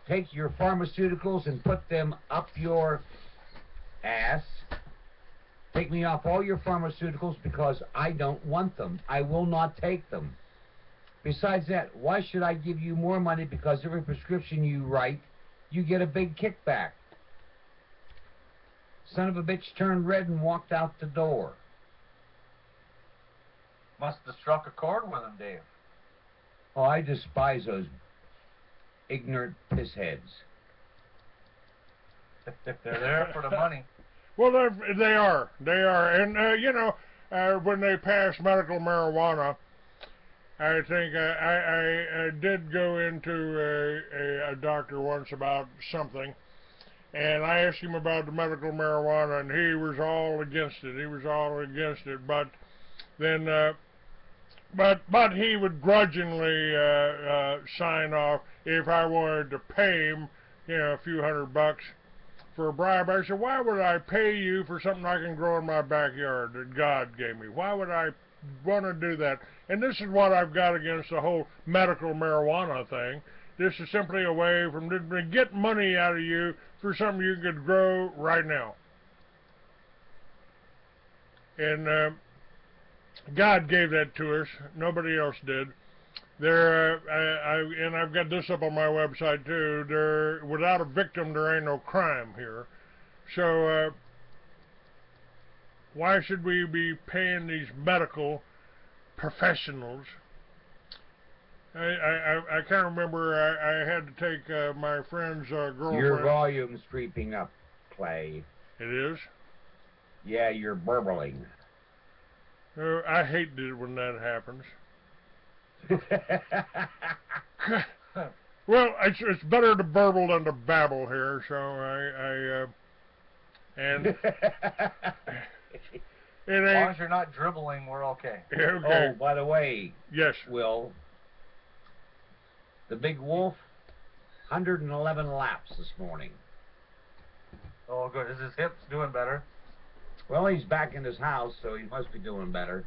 take your pharmaceuticals and put them up your ass. Take me off all your pharmaceuticals because I don't want them. I will not take them. Besides that, why should I give you more money because every prescription you write, you get a big kickback? Son of a bitch turned red and walked out the door. Must have struck a chord with him, Dave. Oh, I despise those ignorant pissheads. They're there for the money. Well, they are. And, you know, when they passed medical marijuana, I think I did go into a doctor once about something, and I asked him about the medical marijuana, and he was all against it. But then, but he would grudgingly sign off if I wanted to pay him, you know, a few $100 for a bribe. I said, why would I pay you for something I can grow in my backyard that God gave me? Why would I want to do that? And this is what I've got against the whole medical marijuana thing. This is simply a way from to get money out of you for something you could grow right now. And God gave that to us. Nobody else did. And I've got this up on my website too. Without a victim, there ain't no crime here. So why should we be paying these medical professionals? I can't remember. I had to take my friend's girlfriend. Your volume's creeping up, Clay. It is? Yeah, you're burbling. I hate it when that happens. Well, it's better to burble than to babble here, so and as long as you're not dribbling, we're okay. Okay. Oh, by the way, yes, Will, the big wolf, 111 laps this morning. Oh, good. Is his hips doing better? Well, he's back in his house, so he must be doing better.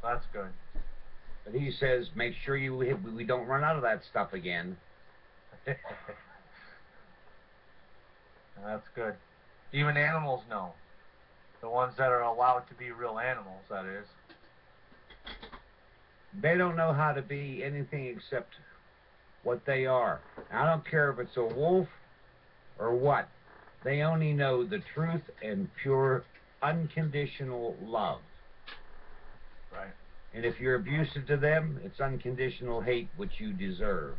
That's good. But he says, make sure we don't run out of that stuff again. That's good. Even animals know. The ones that are allowed to be real animals, that is. They don't know how to be anything except what they are. I don't care if it's a wolf or what. They only know the truth and pure, unconditional love. Right. And if you're abusive to them, it's unconditional hate, which you deserve.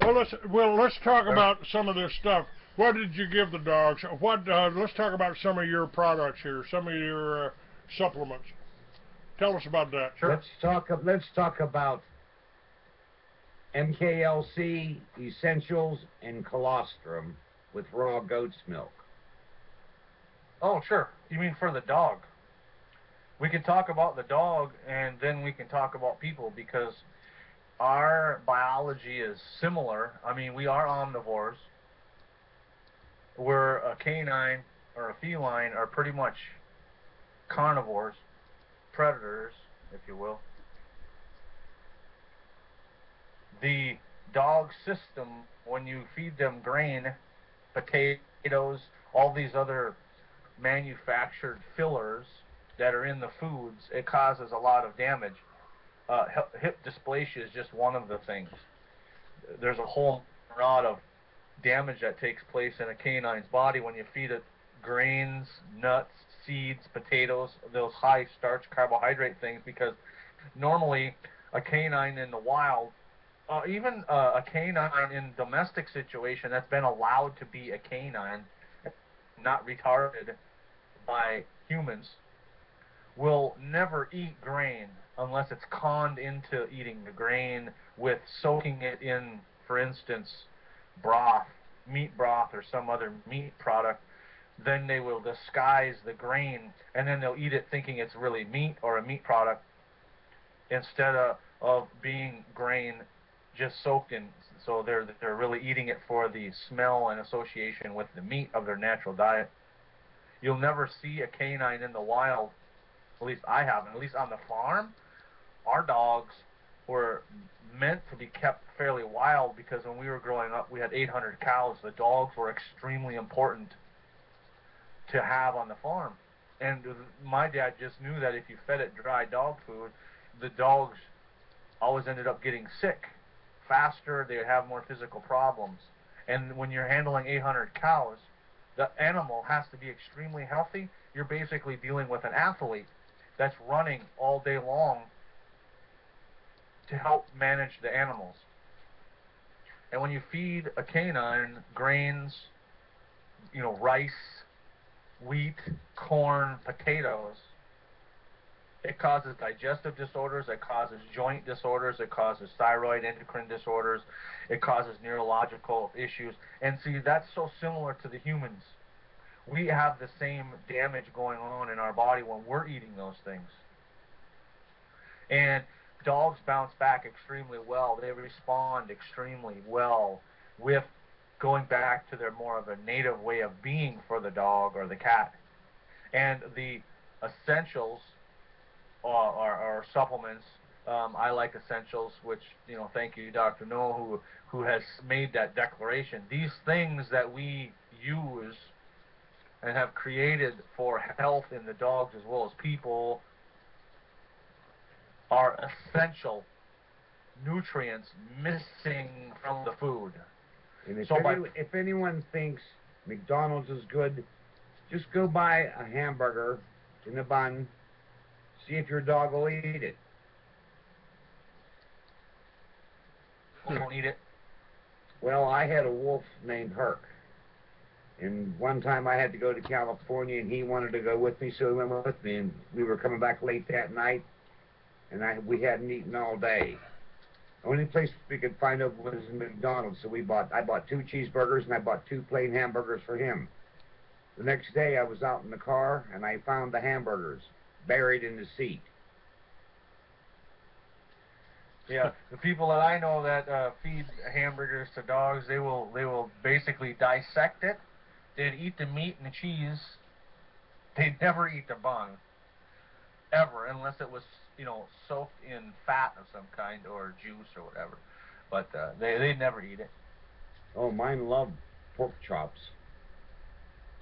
Well, let's talk about some of this stuff. What did you give the dogs? Let's talk about some of your products here, some of your supplements. Tell us about that. Sure. Let's talk about MKLC, Essentials, and Colostrum with raw goat's milk. Oh, sure. You mean for the dog? We can talk about the dog, and then we can talk about people, because our biology is similar. I mean, we are omnivores. Where a canine or a feline are pretty much carnivores, predators, if you will. The dog system, when you feed them grain, potatoes, all these other manufactured fillers that are in the foods, it causes a lot of damage. Hip dysplasia is just one of the things. There's a whole lot of damage that takes place in a canine's body when you feed it grains, nuts, seeds, potatoes, those high starch carbohydrate things, because normally a canine in the wild, even a canine in domestic situation that's been allowed to be a canine, not retarded by humans, will never eat grain unless it's conned into eating the grain with soaking it in, for instance, broth, meat broth, or some other meat product. Then they will disguise the grain, and then they'll eat it thinking it's really meat or a meat product, instead of being grain just soaked in. So they're really eating it for the smell and association with the meat of their natural diet. You'll never see a canine in the wild, at least I haven't, at least on the farm. Our dogs were meant to be kept fairly wild, because when we were growing up, we had 800 cows. The dogs were extremely important to have on the farm. And my dad just knew that if you fed it dry dog food, the dogs always ended up getting sick faster. They would have more physical problems. And when you're handling 800 cows, the animal has to be extremely healthy. You're basically dealing with an athlete that's running all day long to help manage the animals. And when you feed a canine grains, rice, wheat, corn, potatoes, it causes digestive disorders, it causes joint disorders, it causes thyroid endocrine disorders, it causes neurological issues. And see, that's so similar to the humans. We have the same damage going on in our body when we're eating those things. And dogs bounce back extremely well. They respond extremely well with going back to their more of a native way of being for the dog or the cat. And the essentials are supplements. I like essentials, which, thank you, Dr. Noah, who has made that declaration. These things that we use and have created for health in the dogs as well as people are essential nutrients missing from the food. And So if anyone thinks McDonald's is good, just go buy a hamburger in a bun, see if your dog will eat it. Won't eat it. Well, I had a wolf named Herc. And one time I had to go to California, and he wanted to go with me, so he went with me, and we were coming back late that night, and we hadn't eaten all day. The only place we could find out was McDonald's, so I bought 2 cheeseburgers, and I bought 2 plain hamburgers for him. The next day I was out in the car, and I found the hamburgers buried in the seat. Yeah, the people that I know that feed hamburgers to dogs, they will basically dissect it. They'd eat the meat and the cheese. They'd never eat the bun, ever, unless it was, soaked in fat of some kind or juice or whatever. But they'd never eat it. Oh, mine love pork chops.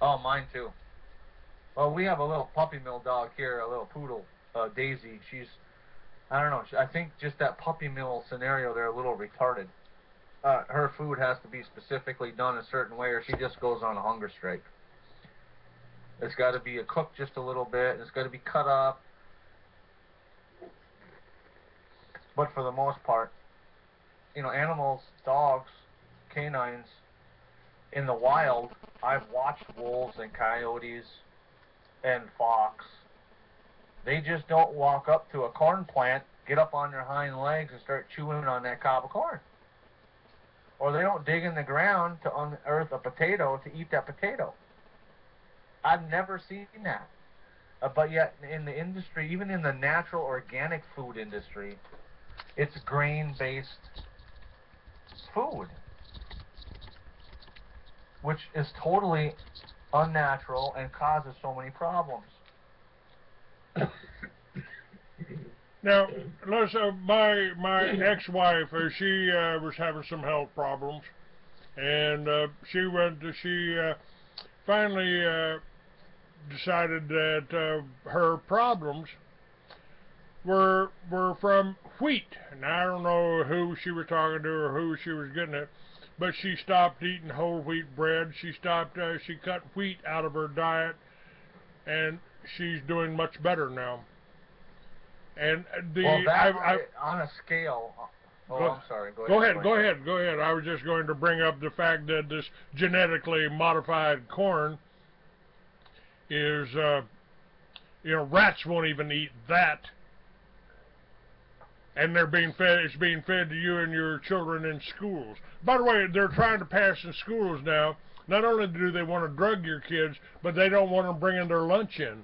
Oh, mine too. Well, we have a little puppy mill dog here, a little poodle, Daisy. She's, I don't know, I think just that puppy mill scenario, they're a little retarded. Her food has to be specifically done a certain way, or she just goes on a hunger strike. It's got to be cooked just a little bit. It's got to be cut up. But for the most part, animals, dogs, canines, in the wild, I've watched wolves and coyotes and fox. They just don't walk up to a corn plant, get up on their hind legs, and start chewing on that cob of corn. Or they don't dig in the ground to unearth a potato to eat that potato. I've never seen that. But yet, in the industry, even in the natural organic food industry, it's grain-based food, which is totally unnatural and causes so many problems. Now, listen, my ex-wife, she was having some health problems, and she finally decided that her problems were from wheat. And I don't know who she was talking to or who she was getting it, but she stopped eating whole wheat bread. She cut wheat out of her diet, and she's doing much better now. And on a scale. I'm sorry. Go ahead. I was just going to bring up the fact that this genetically modified corn is, rats won't even eat that, and it's being fed to you and your children in schools. By the way, they're trying to pass in schools now. Not only do they want to drug your kids, but they don't want them bringing their lunch in.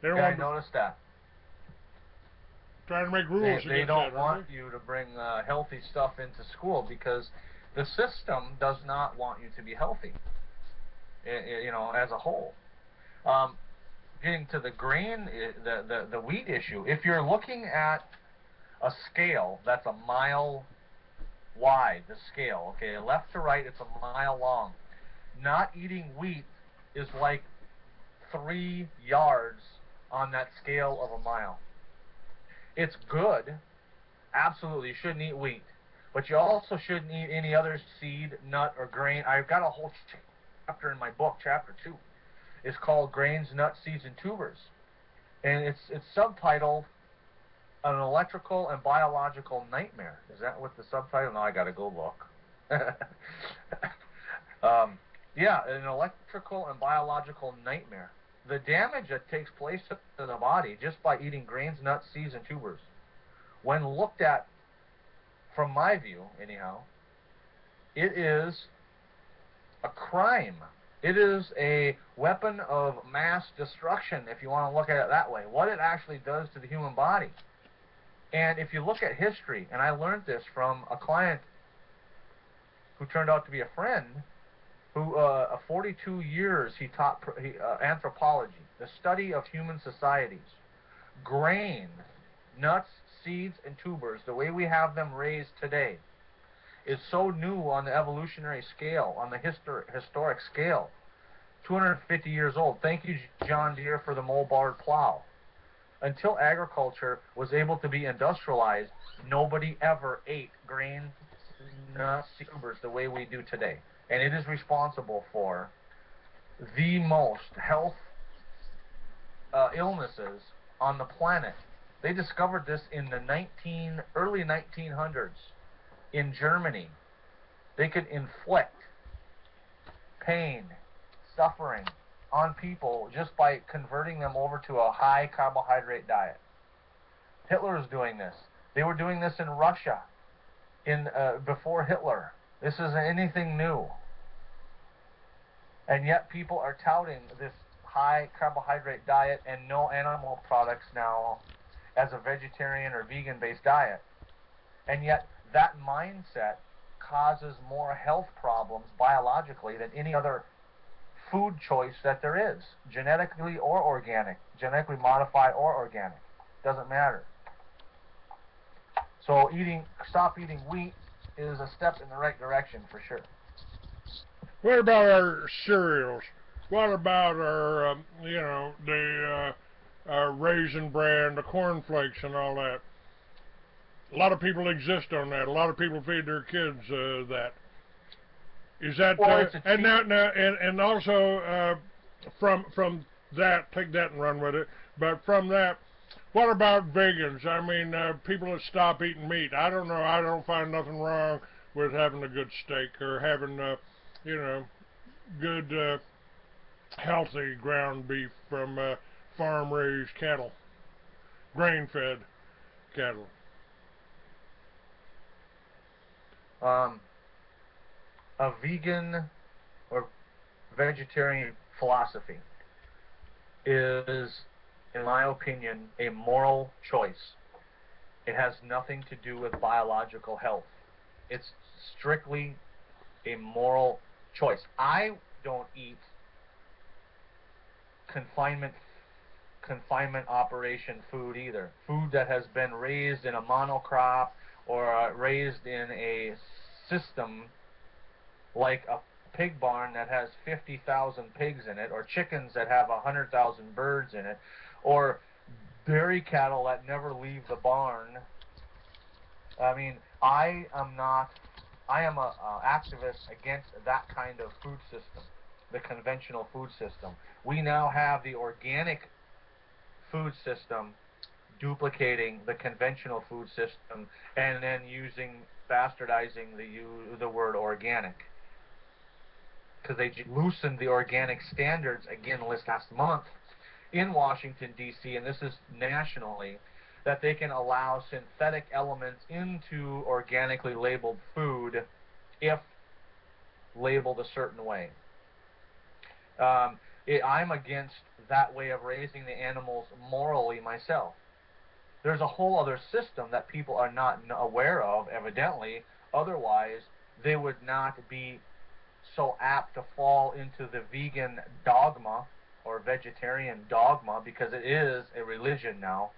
I noticed that. Trying to make rules. They don't want you to bring healthy stuff into school because the system does not want you to be healthy, as a whole. Getting to the grain, the wheat issue, if you're looking at a scale that's a mile wide, the scale, okay, left to right, it's a mile long. Not eating wheat is like 3 yards on that scale of a mile. It's good. Absolutely, you shouldn't eat wheat. But you also shouldn't eat any other seed, nut, or grain. I've got a whole chapter in my book, chapter 2. It's called Grains, Nuts, Seeds, and Tubers. And it's subtitled An Electrical and Biological Nightmare. Is that what the subtitle? No, I got to go look. Yeah, an electrical and biological nightmare. The damage that takes place to the body just by eating grains, nuts, seeds, and tubers, when looked at from my view, anyhow, it is a crime. It is a weapon of mass destruction, if you want to look at it that way. What it actually does to the human body. And if you look at history, and I learned this from a client who turned out to be a friend, who 42 years he taught anthropology, the study of human societies. Grain, nuts, seeds, and tubers, the way we have them raised today, is so new on the evolutionary scale, on the historic scale. 250 years old. Thank you, John Deere, for the moldboard plow. Until agriculture was able to be industrialized, nobody ever ate grain, nuts, tubers the way we do today. And it is responsible for the most health illnesses on the planet. They discovered this in the early 1900s in Germany. They could inflict pain, suffering on people just by converting them over to a high carbohydrate diet. Hitler is doing this. They were doing this in Russia before Hitler. This isn't anything new. And yet people are touting this high carbohydrate diet and no animal products now as a vegetarian or vegan-based diet. And yet that mindset causes more health problems biologically than any other food choice that there is, genetically or organic, genetically modified or organic. Doesn't matter. So stop eating wheat is a step in the right direction for sure. What about our cereals? What about our, the Raisin Bran, the cornflakes, and all that? A lot of people exist on that. A lot of people feed their kids that. Is that and also from that, take that and run with it. But from that, what about vegans? I mean, people that stop eating meat. I don't know. I don't find nothing wrong with having a good steak or having, good, healthy ground beef from farm-raised cattle, grain-fed cattle. A vegan or vegetarian philosophy is, in my opinion, a moral choice. It has nothing to do with biological health. It's strictly a moral choice. I don't eat confinement operation food either. Food that has been raised in a monocrop or raised in a system like a pig barn that has 50,000 pigs in it, or chickens that have 100,000 birds in it, or dairy cattle that never leave the barn. I mean, I am an activist against that kind of food system, the conventional food system. We now have the organic food system duplicating the conventional food system and then bastardizing the word organic. Because they loosened the organic standards again last month in Washington, D.C., and this is nationally, that they can allow synthetic elements into organically labeled food if labeled a certain way. I'm against that way of raising the animals morally myself. There's a whole other system that people are not aware of, evidently. Otherwise, they would not be so apt to fall into the vegan dogma or vegetarian dogma, because it is a religion now.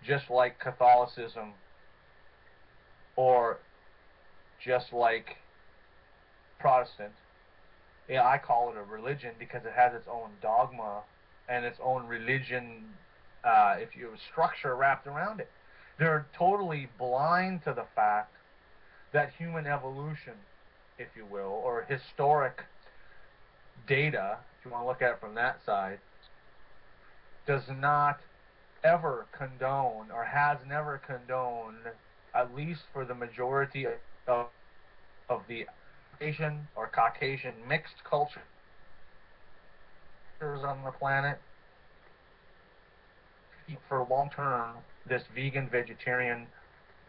just like Catholicism or just like Protestant. Yeah, I call it a religion because it has its own dogma and its own religion, if you structure wrapped around it. They're totally blind to the fact that human evolution, if you will, or historic data, if you want to look at it from that side, does not ever condone or has never condoned, at least for the majority of the Asian or Caucasian mixed cultures on the planet, for long term, this vegan, vegetarian,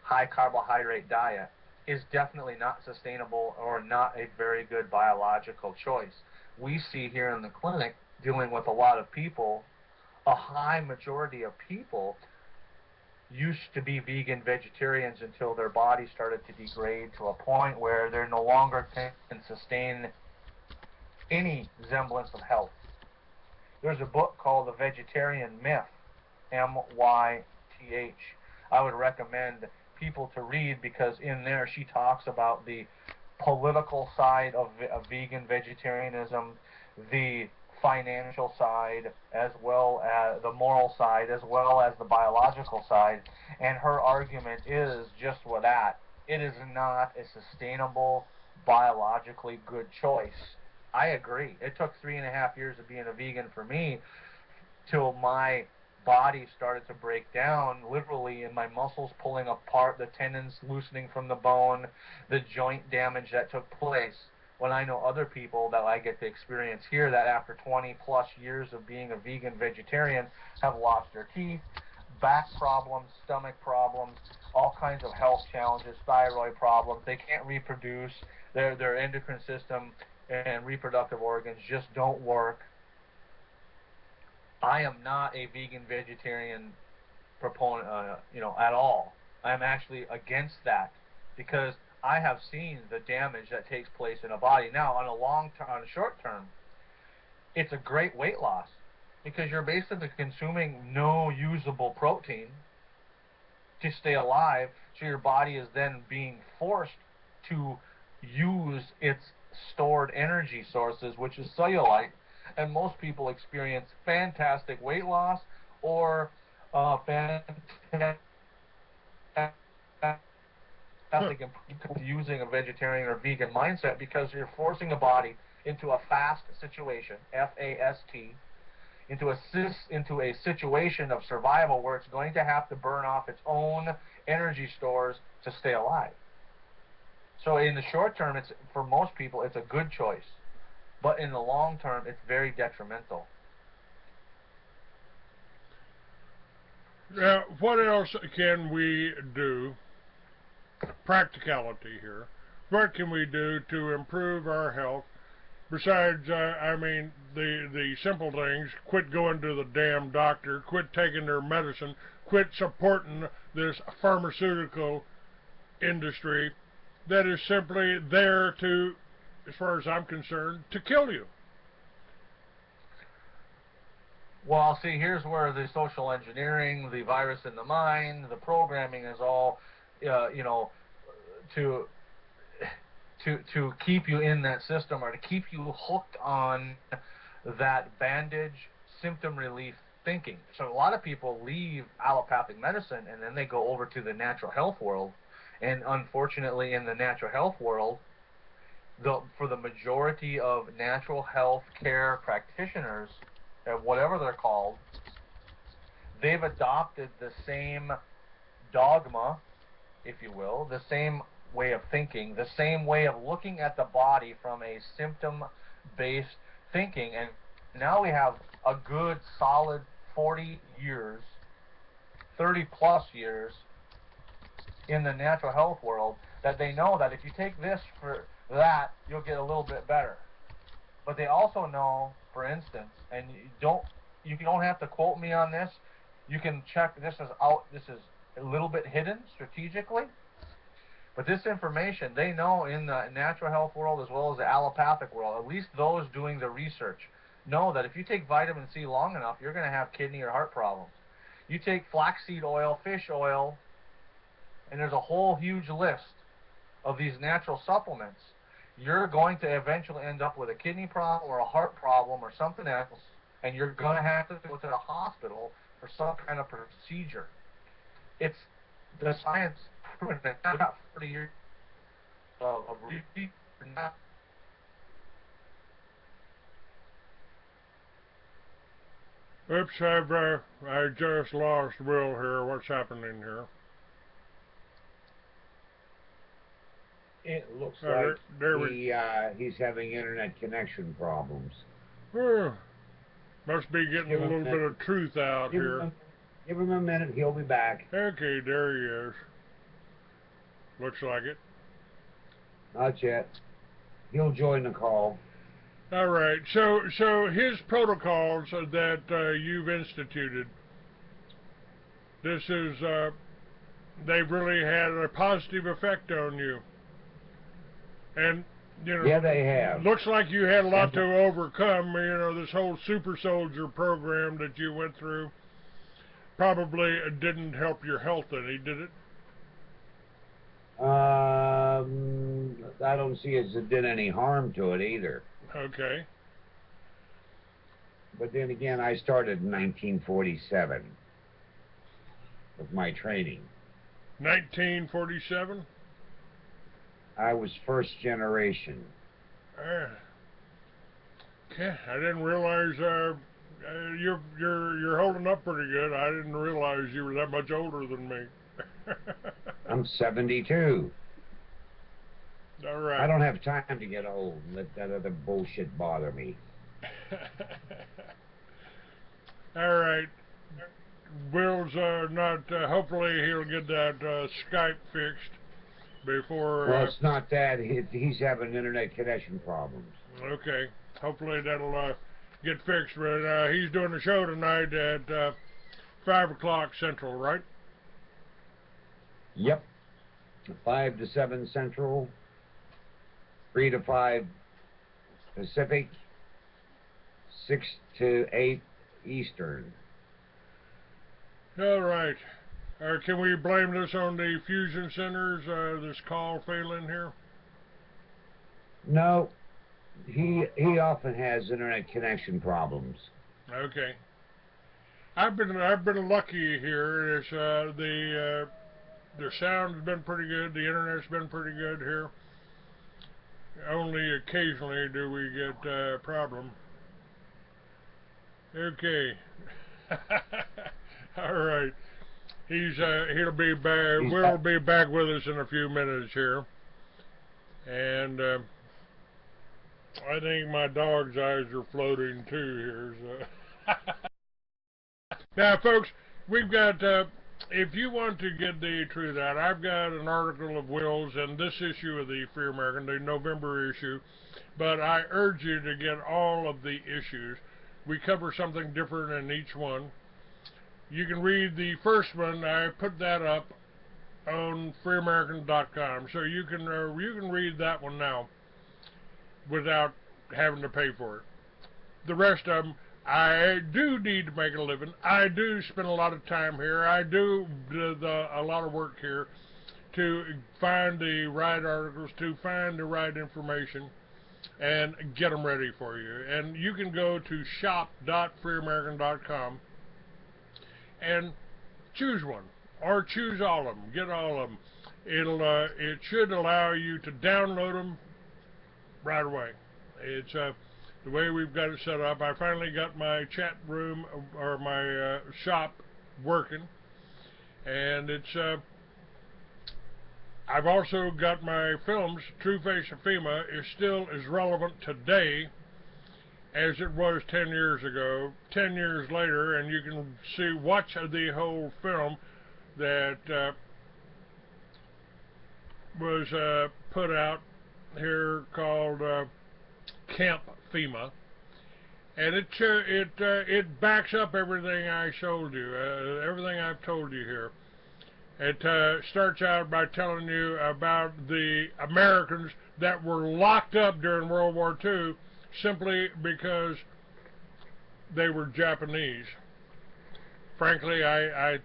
high carbohydrate diet is definitely not sustainable or not a very good biological choice. We see here in the clinic, dealing with a lot of people, a high majority of people used to be vegan vegetarians until their body started to degrade to a point where they no longer can sustain any semblance of health. There's a book called The Vegetarian Myth, M-Y-T-H. I would recommend people to read because in there she talks about the political side of vegan vegetarianism, the financial side, as well as the moral side, as well as the biological side, and her argument is just with that. It is not a sustainable, biologically good choice. I agree. It took 3.5 years of being a vegan for me till my body started to break down, literally, and my muscles pulling apart, the tendons loosening from the bone, the joint damage that took place. When I know other people that I get to experience here that after 20 plus years of being a vegan vegetarian have lost their teeth, back problems, stomach problems, all kinds of health challenges, thyroid problems, they can't reproduce, their endocrine system and reproductive organs just don't work. I am not a vegan vegetarian proponent, at all. I'm actually against that because I have seen the damage that takes place in a body. Now, on a short term, it's a great weight loss because you're basically consuming no usable protein to stay alive, so your body is then being forced to use its stored energy sources, which is cellulite, and most people experience fantastic weight loss or fantastic using a vegetarian or vegan mindset because you're forcing a body into a fast situation, F-A-S-T, into a situation of survival where it's going to have to burn off its own energy stores to stay alive. So in the short term, for most people, it's a good choice. But in the long term, it's very detrimental. Now, what else can we do? Practicality here. What can we do to improve our health? Besides, the simple things, quit going to the damn doctor, quit taking their medicine, quit supporting this pharmaceutical industry that is simply there to, as far as I'm concerned, to kill you. Well, see, here's where the social engineering, the virus in the mind, the programming is all, to keep you in that system or to keep you hooked on that bandage symptom relief thinking. So a lot of people leave allopathic medicine and then they go over to the natural health world. And unfortunately, in the natural health world, for the majority of natural health care practitioners, whatever they're called, they've adopted the same dogma, if you will, the same way of thinking, the same way of looking at the body from a symptom-based thinking. And now we have a good, solid 40 years, 30 plus years in the natural health world that they know that if you take this for that, you'll get a little bit better. But they also know, for instance, and you don't have to quote me on this, you can check this is out, this is a little bit hidden strategically, but this information, they know in the natural health world as well as the allopathic world, at least those doing the research, know that if you take vitamin C long enough, you're going to have kidney or heart problems. You take flaxseed oil, fish oil, and there's a whole huge list of these natural supplements. You're going to eventually end up with a kidney problem or a heart problem or something else, and you're going to have to go to the hospital for some kind of procedure. It's the science proven that about 40 years of repeat. Oops, I just lost Will here. What's happening here? It looks like there he's having internet connection problems. Must be getting a little bit of truth out here. Give him a minute, he'll be back. Okay, there he is. Looks like it. Not yet. He'll join the call. All right, so his protocols that you've instituted, this is, they've really had a positive effect on you. And, you know, yeah, they have. Looks like you had a lot to overcome, you know, this whole super soldier program that you went through probably didn't help your health any, did it? I don't see it did any harm to it either. Okay. But then again, I started in 1947 with my training. 1947? I was first generation. Okay, I didn't realize you're holding up pretty good. I didn't realize you were that much older than me. I'm 72. All right. I don't have time to get old and let that other bullshit bother me. All right. Will's not. Hopefully, he'll get that Skype fixed before. Well, it's not that. He's having internet connection problems. Okay. Hopefully, that'll get fixed. But he's doing a show tonight at 5 o'clock Central, right? Yep. 5 to 7 Central. 3 to 5 Pacific, 6 to 8 Eastern. All right. Can we blame this on the fusion centers, this call failing here? No. He often has internet connection problems. Okay. I've been lucky here. It's, the sound has been pretty good. The internet's been pretty good here. Only occasionally do we get a problem. Okay. All right. He'll be back. We'll be back with us in a few minutes here. And I think my dog's eyes are floating too here. So. Now, folks, we've got. If you want to get the truth out, I've got an article of Will's in this issue of the Free American, the November issue, but I urge you to get all of the issues. We cover something different in each one. You can read the first one. I put that up on freeamerican.com, so you can read that one now without having to pay for it. The rest of them, I do need to make a living. I do spend a lot of time here. I do a lot of work here to find the right articles, to find the right information, and get them ready for you. And you can go to shop.freeamerican.com and choose one, or choose all of them. Get all of them. It should allow you to download them right away. It's the way we've got it set up. I finally got my chat room or my shop working, and it's. I've also got my films. True Face of FEMA is still as relevant today as it was 10 years ago. 10 years later, and you can watch the whole film that was put out here called Camp FEMA, and it backs up everything I showed you, everything I've told you here. It starts out by telling you about the Americans that were locked up during World War II simply because they were Japanese. frankly, I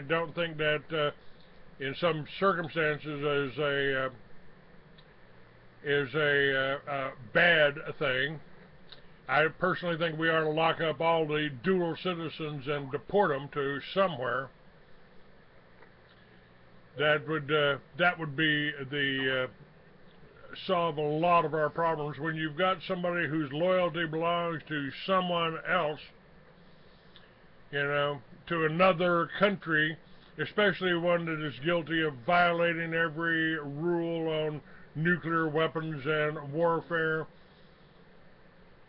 don't think that in some circumstances is a bad thing. I personally think we ought to lock up all the dual citizens and deport them to somewhere. That would be the solve a lot of our problems. When you've got somebody whose loyalty belongs to someone else, you know, to another country, especially one that is guilty of violating every rule on nuclear weapons and warfare,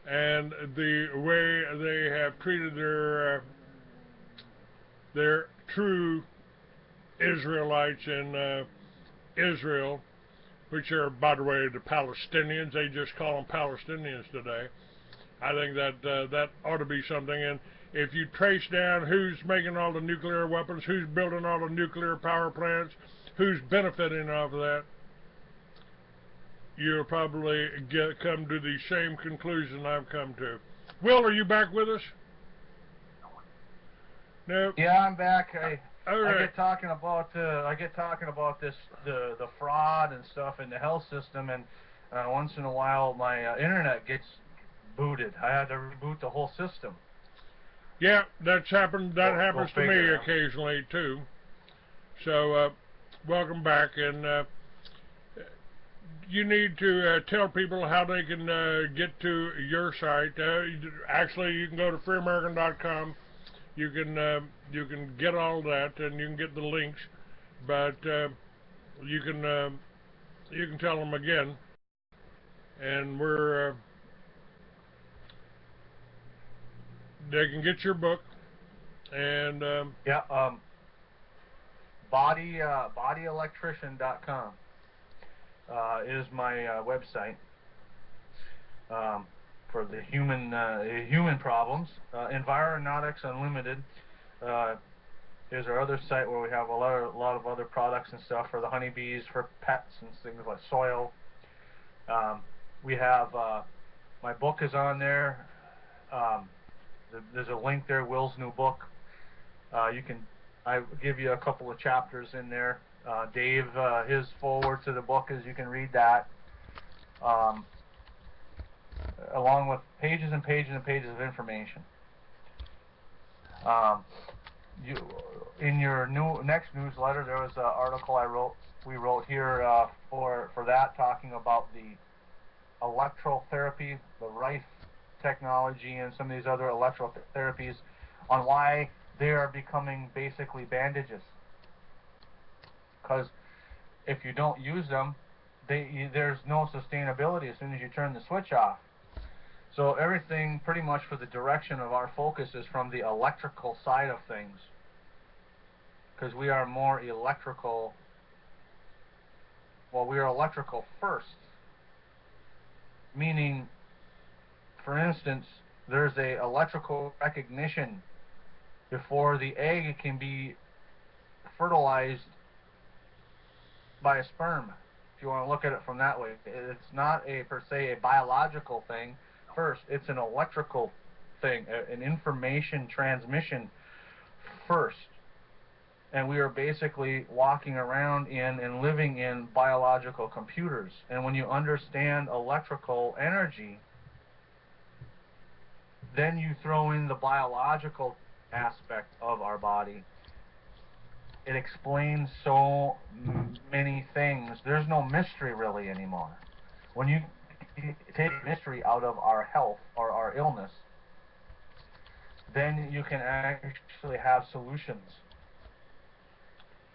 and the way they have treated their true Israelites in Israel, which are, by the way, the Palestinians. They just call them Palestinians today. I think that ought to be something. And if you trace down who's making all the nuclear weapons, who's building all the nuclear power plants, who's benefiting off of that, you'll probably come to the same conclusion I've come to. Will, are you back with us? No. Yeah, I'm back. All right. I get talking about this the fraud and stuff in the health system, and once in a while my internet gets booted. I had to reboot the whole system. Yeah, that's happened. That happens to me occasionally too. So, welcome back, and you need to tell people how they can get to your site. Actually, you can go to freeamerican.com. You can get all that, and you can get the links, but you can tell them again, and they can get your book, and bodyelectrician.com is my website for the human problems. Environautics Unlimited is our other site where we have a lot of other products and stuff for the honeybees, for pets and things like soil. We have my book is on there. There's a link there, Will's new book. I give you a couple of chapters in there. Dave, his foreword to the book is, you can read that, along with pages and pages and pages of information. In your next newsletter, there was an article we wrote here for that, talking about the electrotherapy, the Rife technology, and some of these other electrotherapies, on why they are becoming basically bandages. Because if you don't use them, there's no sustainability as soon as you turn the switch off. So everything pretty much for the direction of our focus is from the electrical side of things, because we are more electrical. Well, we are electrical first, meaning, for instance, there's a electrical recognition before the egg can be fertilized by a sperm, if you want to look at it from that way. It's not per se a biological thing first, it's an electrical thing, an information transmission first. And we are basically walking around in and living in biological computers. And when you understand electrical energy, then you throw in the biological aspect of our body. It explains so many things. There's no mystery really anymore. When you take mystery out of our health or our illness, then you can actually have solutions.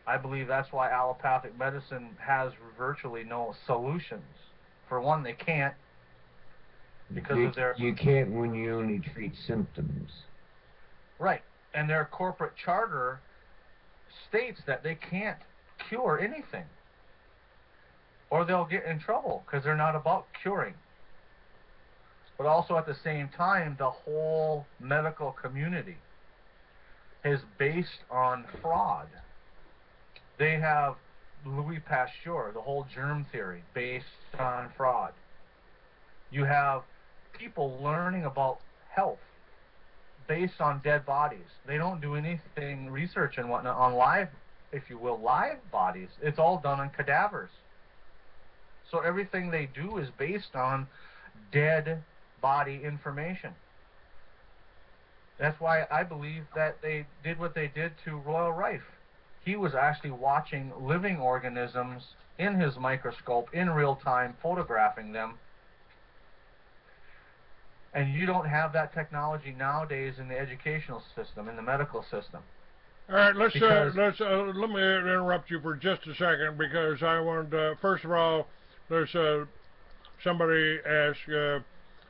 I believe that's why allopathic medicine has virtually no solutions. For one, they can't, because of their... You can't when you only treat symptoms. Right. And their corporate charter states that they can't cure anything, or they'll get in trouble, because they're not about curing. But also at the same time, the whole medical community is based on fraud. They have Louis Pasteur, the whole germ theory, based on fraud. You have people learning about health based on dead bodies. They don't do anything research and whatnot on live, if you will, live bodies. It's all done on cadavers. So everything they do is based on dead body information. That's why I believe that they did what they did to Royal Rife. He was actually watching living organisms in his microscope in real time, photographing them. And you don't have that technology nowadays in the educational system, in the medical system. All right, let me interrupt you for just a second, because I wanted first of all, there's somebody asked,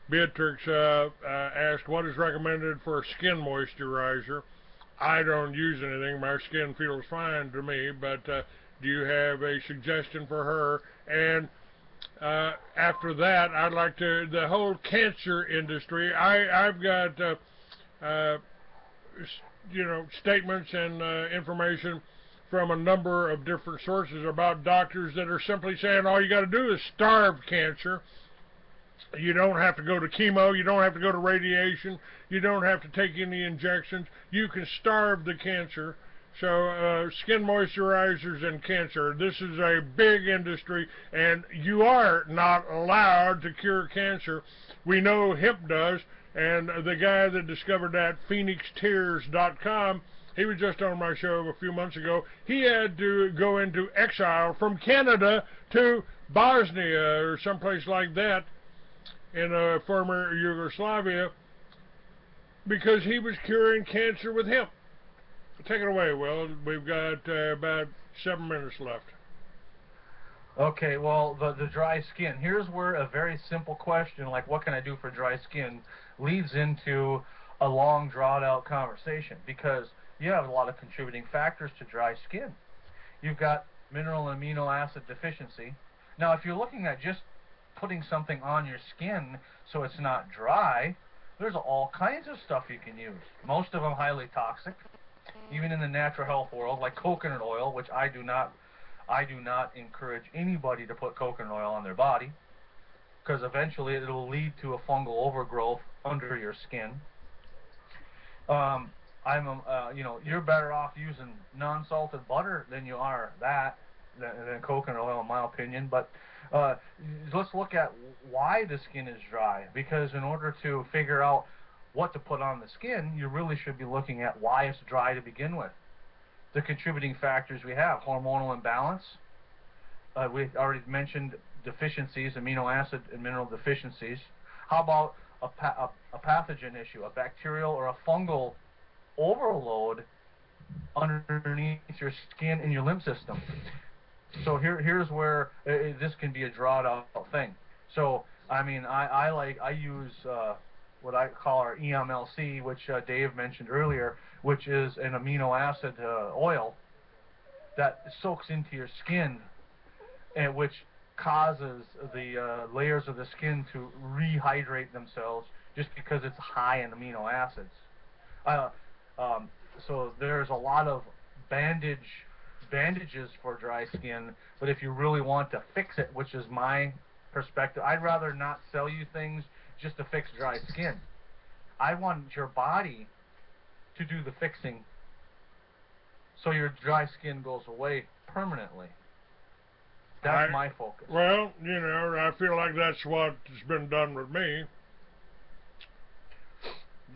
Beatrix asked, what is recommended for a skin moisturizer? I don't use anything. My skin feels fine to me, but do you have a suggestion for her? And after that, I'd like to, the whole cancer industry, I've got, statements and information from a number of different sources about doctors that are simply saying all you got to do is starve cancer. You don't have to go to chemo, you don't have to go to radiation, you don't have to take any injections, you can starve the cancer. So skin moisturizers and cancer, this is a big industry, and you are not allowed to cure cancer. We know HIP does, and the guy that discovered that, PhoenixTears.com, he was just on my show a few months ago. He had to go into exile from Canada to Bosnia or someplace like that in former Yugoslavia because he was curing cancer with hemp. Take it away, Will. We've got about 7 minutes left. Okay, well, the dry skin. Here's where a very simple question, like what can I do for dry skin, leads into a long, drawn-out conversation, because you have a lot of contributing factors to dry skin. You've got mineral and amino acid deficiency. Now, if you're looking at just putting something on your skin so it's not dry, there's all kinds of stuff you can use. Most of them highly toxic, even in the natural health world, like coconut oil, which I do not encourage anybody to put coconut oil on their body, because eventually it will lead to a fungal overgrowth under your skin. You're better off using non-salted butter than you are than coconut oil, in my opinion. But let's look at why the skin is dry, because in order to figure out what to put on the skin, you really should be looking at why it's dry to begin with. The contributing factors we have: hormonal imbalance. We already mentioned deficiencies, amino acid and mineral deficiencies. How about a pathogen issue, a bacterial or a fungal overload underneath your skin and your lymph system? So here's where this can be a drawn out thing. So I mean, I use what I call our EMLC, which Dave mentioned earlier, which is an amino acid oil that soaks into your skin, and which causes the layers of the skin to rehydrate themselves just because it's high in amino acids. So there's a lot of bandages for dry skin, but if you really want to fix it, which is my perspective, I'd rather not sell you things just to fix dry skin. I want your body to do the fixing so your dry skin goes away permanently. That's my focus. Well, I feel like that's what's been done with me.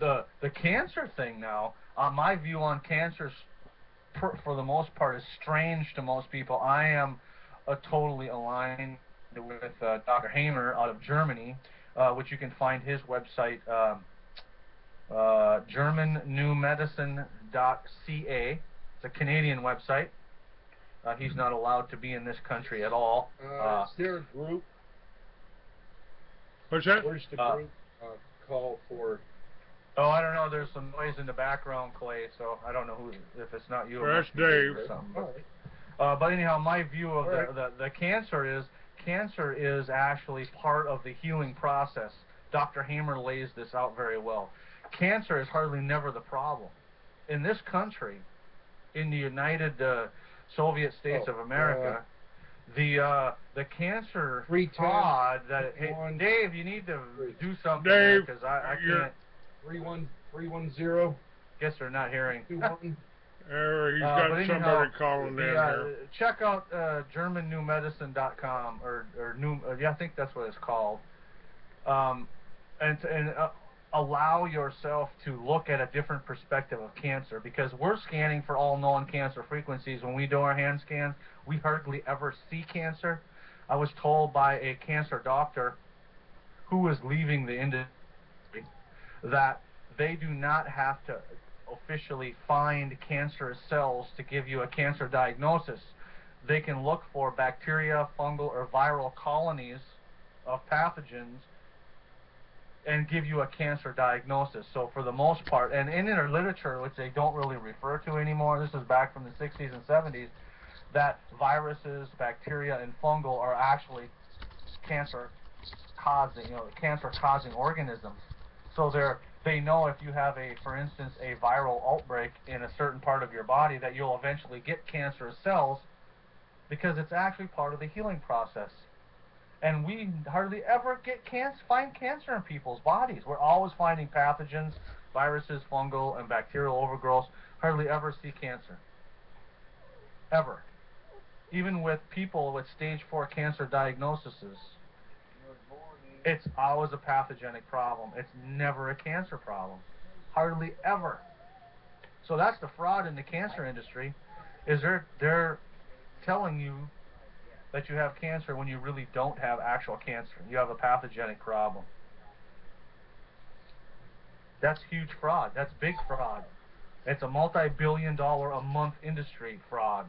The cancer thing now, my view on cancer for the most part is strange to most people. I am totally aligned with Dr. Hamer out of Germany, which you can find his website, germannewmedicine.ca. It's a Canadian website. He's not allowed to be in this country at all. Is there a group? What's that? Where's the group call for? Oh, I don't know. There's some noise in the background, Clay, so I don't know if it's not you. That's Dave. But anyhow, my view of the cancer is actually part of the healing process. Dr. Hamer lays this out very well. Cancer is hardly never the problem. In this country, in the United Soviet States of America, the cancer fraud that... Hey, Dave, you need to do something, because I can't... 310 Guess they're not hearing. 21. He's But got anyhow, somebody calling in here. check out GermanNewMedicine.com or new. Yeah, I think that's what it's called. And allow yourself to look at a different perspective of cancer, because we're scanning for all known cancer frequencies. When we do our hand scans, we hardly ever see cancer. I was told by a cancer doctor who is leaving the industry that they do not have to officially find cancerous cells to give you a cancer diagnosis. They can look for bacteria, fungal, or viral colonies of pathogens and give you a cancer diagnosis. So for the most part, and in their literature, which they don't really refer to anymore, this is back from the 60s and 70s, that viruses, bacteria, and fungal are actually cancer-causing organisms. So they know if you have for instance, a viral outbreak in a certain part of your body, that you'll eventually get cancerous cells, because it's actually part of the healing process. And we hardly ever find cancer in people's bodies. We're always finding pathogens, viruses, fungal, and bacterial overgrowths. Hardly ever see cancer. Ever. Even with people with stage 4 cancer diagnoses, it's always a pathogenic problem. It's never a cancer problem. Hardly ever. So that's the fraud in the cancer industry, is they're telling you that you have cancer when you really don't have actual cancer. You have a pathogenic problem. That's huge fraud. That's big fraud. It's a multi-billion-dollar a month industry fraud.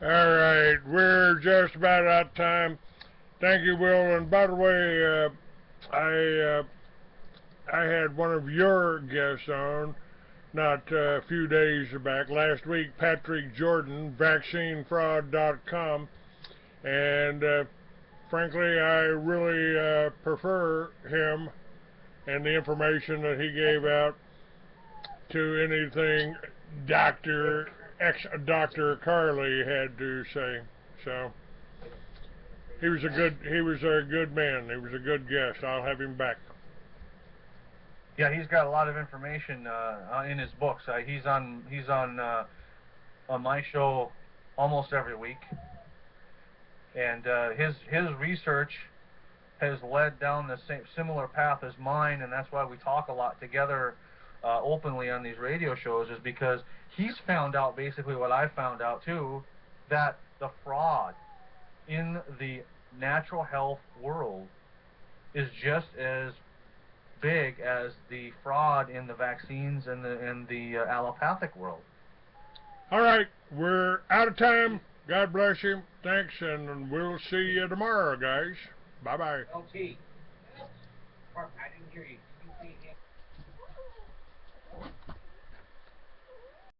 All right, we're just about out of time. Thank you, Will. And by the way, I had one of your guests on not a few days back, last week, Patrick Jordan, vaccinefraud.com, and frankly, I really prefer him and the information that he gave out to anything Dr. Carley had to say. So he was a good man. He was a good guest. I'll have him back. Yeah, he's got a lot of information in his books. He's on my show almost every week, and his research has led down the similar path as mine, and that's why we talk a lot together openly on these radio shows, is because he's found out basically what I found out too, that the fraud in the natural health world is just as big as the fraud in the vaccines and the allopathic world. All right, we're out of time. God bless you. Thanks, and we'll see you tomorrow, guys. Bye-bye. LT. I didn't hear you. Did you say